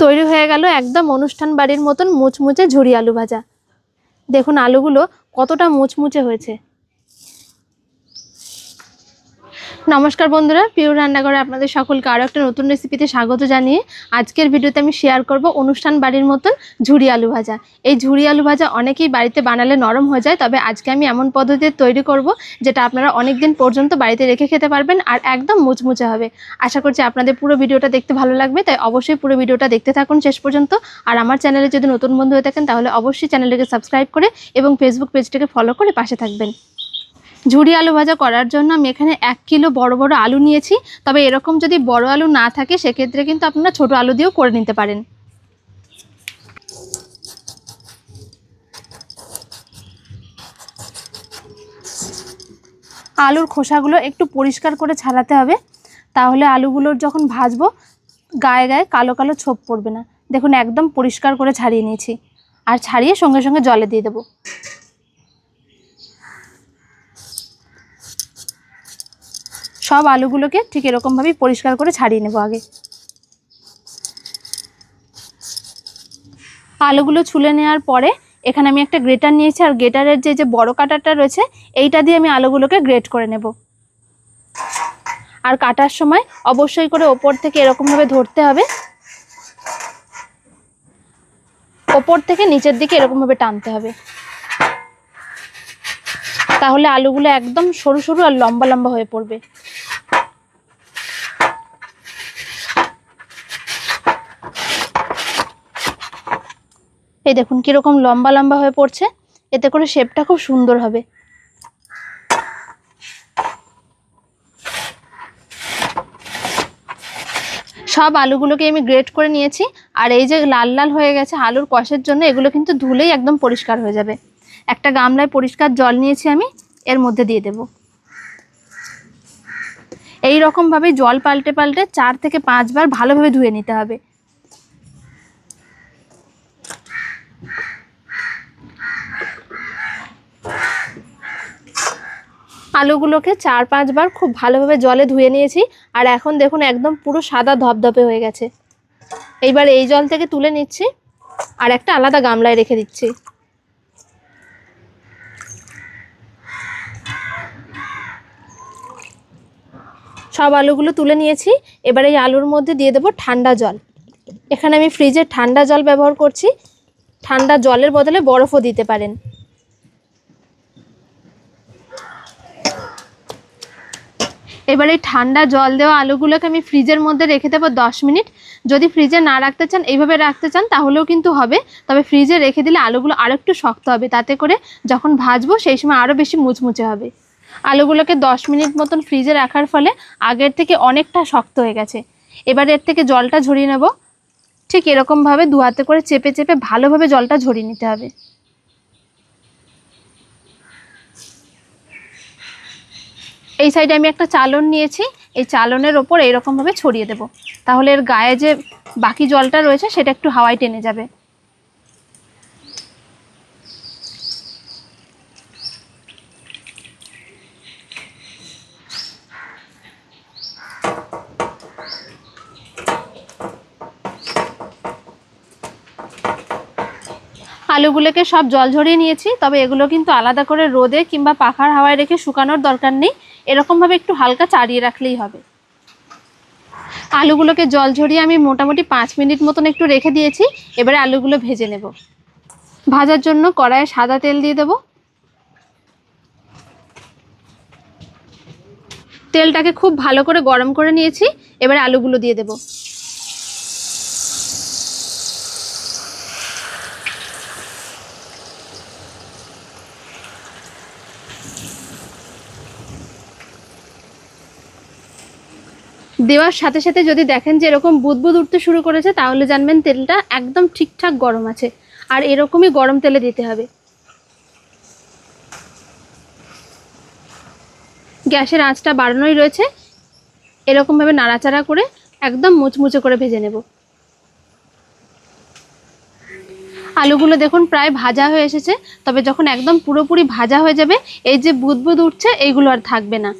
তৈরি হয়ে গেল একদম অনুষ্ঠান বাড়ির মতন মুচমুচে ঝুরি আলু ভাজা। দেখুন আলুগুলো কতটা মুচমুচে হয়েছে। নমস্কার বন্ধুরা, পিওর রান্নাঘরে আপনাদের সকলকে আরও একটা নতুন রেসিপিতে স্বাগত জানিয়ে আজকের ভিডিওতে আমি শেয়ার করব অনুষ্ঠান বাড়ির মতন ঝুরি আলু ভাজা। এই ঝুরি আলু ভাজা অনেকেই বাড়িতে বানালে নরম হয়ে যায়, তবে আজকে আমি এমন পদ্ধতিতে তৈরি করব যেটা আপনারা অনেক দিন পর্যন্ত বাড়িতে রেখে খেতে পারবেন আর একদম মুচমুচে হবে। আশা করছি আপনাদের পুরো ভিডিওটা দেখতে ভালো লাগবে, তাই অবশ্যই পুরো ভিডিওটা দেখতে থাকুন শেষ পর্যন্ত। আর আমার চ্যানেলে যদি নতুন বন্ধু হয়ে থাকেন তাহলে অবশ্যই চ্যানেলটিকে সাবস্ক্রাইব করে এবং ফেসবুক পেজটাকে ফলো করে পাশে থাকবেন। ঝুরি আলু ভাজা করার জন্য আমি এখানে 1 কিলো বড় বড় আলু নিয়েছি, তবে এরকম যদি বড় আলু না থাকে সেক্ষেত্রে কিন্তু আপনারা ছোট আলু দিয়েও করে নিতে পারেন। আলুর খোসাগুলো একটু পরিষ্কার করে ছাড়াতে হবে, তাহলে আলুগুলোর যখন ভাজবো গায়ে গায়ে কালো কালো ছোপ পড়বে না। দেখুন একদম পরিষ্কার করে ছাড়িয়ে নিয়েছি, আর ছাড়িয়ে সঙ্গে সঙ্গে জলে দিয়ে দেবো। সব আলুগুলোকে ঠিক এরকমভাবেই পরিষ্কার করে ছাড়িয়ে নেব। আগে আলুগুলো ছুলে নেওয়ার পরে এখানে আমি একটা গ্রেটার নিয়েছি, আর গ্রেটারের যে বড় কাটারটা রয়েছে এইটা দিয়ে আমি আলুগুলোকে গ্রেট করে নেব। আর কাটার সময় অবশ্যই করে ওপর থেকে এরকমভাবে ধরতে হবে, ওপর থেকে নিচের দিকে এরকমভাবে টানতে হবে, তাহলে আলুগুলো একদম সরু সরু আর লম্বা লম্বা হয়ে পড়বে। এই দেখুন কিরকম লম্বা লম্বা হয়ে পড়ছে, এতে করে শেপটা খুব সুন্দর হবে। সব আলুগুলোকে আমি গ্রেট করে নিয়েছি, আর এই যে লাল লাল হয়ে গেছে আলুর কষের জন্য এগুলো কিন্তু ধুলেই একদম পরিষ্কার হয়ে যাবে। একটা গামলায় পরিষ্কার জল নিয়েছি, আমি এর মধ্যে দিয়ে দেব। এই রকমভাবে জল পাল্টে পাল্টে 4 থেকে 5 বার ভালোভাবে ধুয়ে নিতে হবে। আলুগুলোকে 4-5 বার খুব ভালোভাবে জলে ধুয়ে নিয়েছি, আর এখন দেখুন একদম পুরো সাদা ধপধপে হয়ে গেছে। এইবার এই জল থেকে তুলে নিচ্ছি আর একটা আলাদা গামলায় রেখে দিচ্ছি। সব আলুগুলো তুলে নিয়েছি, এবার এই আলুর মধ্যে দিয়ে দেবো ঠান্ডা জল। এখানে আমি ফ্রিজের ঠান্ডা জল ব্যবহার করছি, ঠান্ডা জলের বদলে বরফও দিতে পারেন। এবার এই ঠান্ডা জল দেওয়া আলুগুলোকে আমি ফ্রিজের মধ্যে রেখে দেবো 10 মিনিট। যদি ফ্রিজে না রাখতে চান, এইভাবে রাখতে চান তাহলেও কিন্তু হবে, তবে ফ্রিজে রেখে দিলে আলুগুলো আরও একটু শক্ত হবে, তাতে করে যখন ভাজবো সেই সময় আরও বেশি মুচমুচে হবে। আলুগুলোকে 10 মিনিট মতন ফ্রিজে রাখার ফলে আগের থেকে অনেকটা শক্ত হয়ে গেছে। এবার এর থেকে জলটা ঝরিয়ে নেব। ঠিক এরকমভাবে 2 হাতে করে চেপে চেপে ভালোভাবে জলটা ঝরিয়ে নিতে হবে। এই সাইডে আমি একটা চালন নিয়েছি, এই চালনের ওপর এইরকমভাবে ছড়িয়ে দেব, তাহলে এর গায়ে যে বাকি জলটা রয়েছে সেটা একটু হাওয়ায় টেনে যাবে। আলুগুলোকে সব জল ঝরিয়ে নিয়েছি, তবে এগুলো কিন্তু আলাদা করে রোদে কিংবা পাখার হাওয়ায় রেখে শুকানোর দরকার নেই, এরকমভাবে একটু হালকা চাড়িয়ে রাখলেই হবে। আলুগুলোকে জল ঝরিয়ে আমি মোটামুটি 5 মিনিট মতন একটু রেখে দিয়েছি। এবারে আলুগুলো ভেজে নেব। ভাজার জন্য কড়াইয়ে সাদা তেল দিয়ে দেব। তেলটাকে খুব ভালো করে গরম করে নিয়েছি, এবারে আলুগুলো দিয়ে দেব। দেওয়ার সাথে সাথে যদি দেখেন যে এরকম বুদবুদ উঠতে শুরু করেছে, তাহলে জানবেন তেলটা একদম ঠিকঠাক গরম আছে, আর এরকমই গরম তেলে দিতে হবে। গ্যাসের আঁচটা বাড়ানোই রয়েছে, এরকমভাবে নাড়াচাড়া করে একদম মুচমুচে করে ভেজে নেব। আলুগুলো দেখুন প্রায় ভাজা হয়ে এসেছে, তবে যখন একদম পুরোপুরি ভাজা হয়ে যাবে এই যে বুদবুদ উঠছে এইগুলো আর থাকবে না।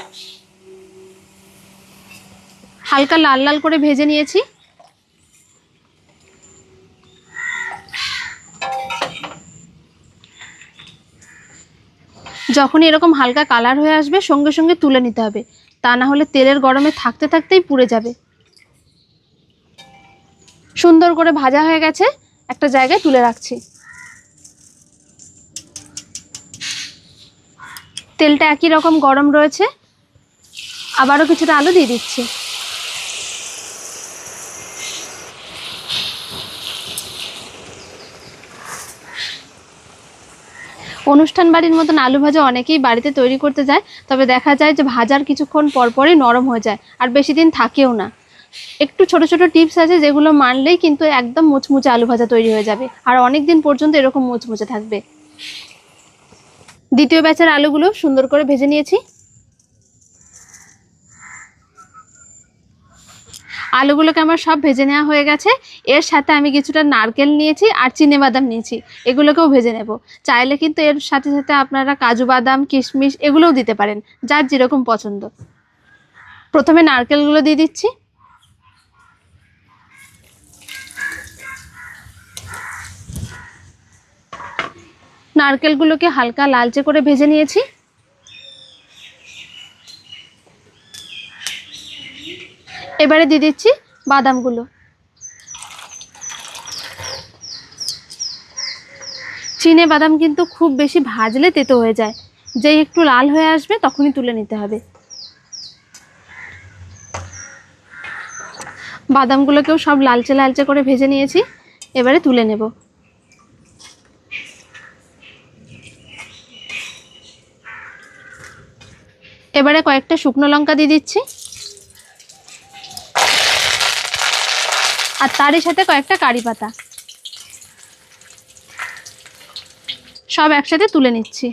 হালকা লাল লাল করে ভেজে নিয়েছি। যখনই এরকম হালকা কালার হয়ে আসবে সঙ্গে সঙ্গে তুলে নিতে হবে, তা না হলে তেলের গরমে থাকতে থাকতেই পুড়ে যাবে। সুন্দর করে ভাজা হয়ে গেছে, একটা জায়গায় তুলে রাখছি। তেলটা একই রকম গরম রয়েছে, আবারও কিছুটা আলু দিয়ে দিচ্ছি। অনুষ্ঠান বাড়ির মতন আলু ভাজা অনেকেই বাড়িতে তৈরি করতে যায়, তবে দেখা যায় যে ভাজার কিছুক্ষণ পরপরই নরম হয়ে যায় আর বেশি দিন থাকেও না। একটু ছোট ছোট টিপস আছে যেগুলো মানলেই কিন্তু একদম মুচমুচে আলু ভাজা তৈরি হয়ে যাবে আর অনেক দিন পর্যন্ত এরকম মুচমুচে থাকবে। দ্বিতীয় ব্যাচের আলুগুলো সুন্দর করে ভেজে নিয়েছি। আলুগুলোকে আমার সব ভেজে নেওয়া হয়ে গেছে। এর সাথে আমি কিছুটা নারকেল নিয়েছি আর চিনে বাদাম নিয়েছি, এগুলোকেও ভেজে নেব। চাইলে কিন্তু এর সাথে সাথে আপনারা কাজু বাদাম, কিশমিশ এগুলোও দিতে পারেন, যার যেরকম পছন্দ। প্রথমে নারকেলগুলো দিয়ে দিচ্ছি। নারকেলগুলোকে হালকা লালচে করে ভেজে নিয়েছি। এবারে দিয়ে দিচ্ছি বাদামগুলো। চিনে বাদাম কিন্তু খুব বেশি ভাজলে তেতো হয়ে যায়, যেই একটু লাল হয়ে আসবে তখনই তুলে নিতে হবে। বাদামগুলোকেও সব লালচে লালচে করে ভেজে নিয়েছি, এবারে তুলে নেব। এবারে কয়েকটা শুকনো লঙ্কা দিয়ে দিচ্ছি আর তারই সাথে কয়েকটা কারি পাতা, সব একসাথে তুলে নিচ্ছি।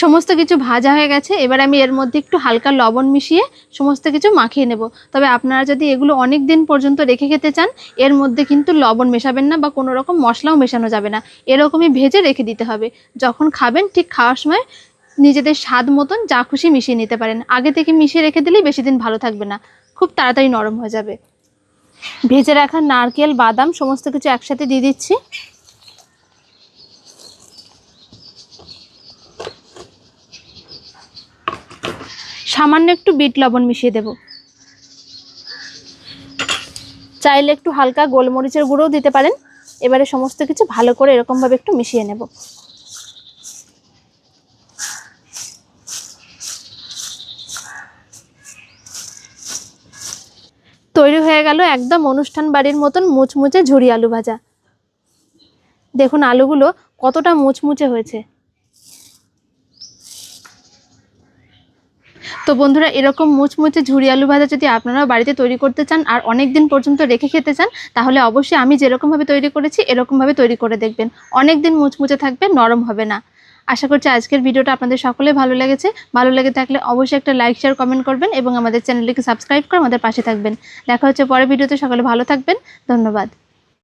সমস্ত কিছু ভাজা হয়ে গেছে, এবার আমি এর মধ্যে একটু হালকা লবণ মিশিয়ে সমস্ত কিছু মাখিয়ে নেব। তবে আপনারা যদি এগুলো অনেক দিন পর্যন্ত রেখে খেতে চান, এর মধ্যে কিন্তু লবণ মেশাবেন না বা কোনো রকম মশলাও মেশানো যাবে না, এরকমই ভেজে রেখে দিতে হবে। যখন খাবেন ঠিক খাওয়ার সময় নিজেদের স্বাদ মতন যা খুশি মিশিয়ে নিতে পারেন। আগে থেকে মিশিয়ে রেখে দিলেই বেশি দিন ভালো থাকবে না, খুব তাড়াতাড়ি নরম হয়ে যাবে। ভেজে রাখা নারকেল, বাদাম সমস্ত কিছু একসাথে দিয়ে দিচ্ছি। সামান্য একটু বিট লবণ মিশিয়ে দেব। চাইলে একটু হালকা গোলমরিচের গুঁড়োও দিতে পারেন। এবারে সমস্ত কিছু ভালো করে এরকমভাবে একটু মিশিয়ে নেব। তৈরি হয়ে গেল একদম অনুষ্ঠান বাড়ির মতন মুচমুচে ঝুরি আলু ভাজা। দেখুন আলুগুলো কতটা মুচমুচে হয়েছে। তো বন্ধুরা, এরকম মুচমুচে ঝুরি আলু ভাজা যদি আপনারা বাড়িতে তৈরি করতে চান আর অনেক দিন পর্যন্ত রেখে খেতে চান, তাহলে অবশ্যই আমি যেরকমভাবে তৈরি করেছি এরকমভাবে তৈরি করে দেখবেন। অনেক দিন মুচমুচে থাকবে, নরম হবে না। আশা করছি আজকের ভিডিওটা আপনাদের সকলে ভালো লেগেছে। ভালো লেগে থাকলে অবশ্যই একটা লাইক, শেয়ার, কমেন্ট করবেন এবং আমাদের চ্যানেলটিকে সাবস্ক্রাইব করে আমাদের পাশে থাকবেন। দেখা হচ্ছে পরের ভিডিওতে। সকলে ভালো থাকবেন। ধন্যবাদ।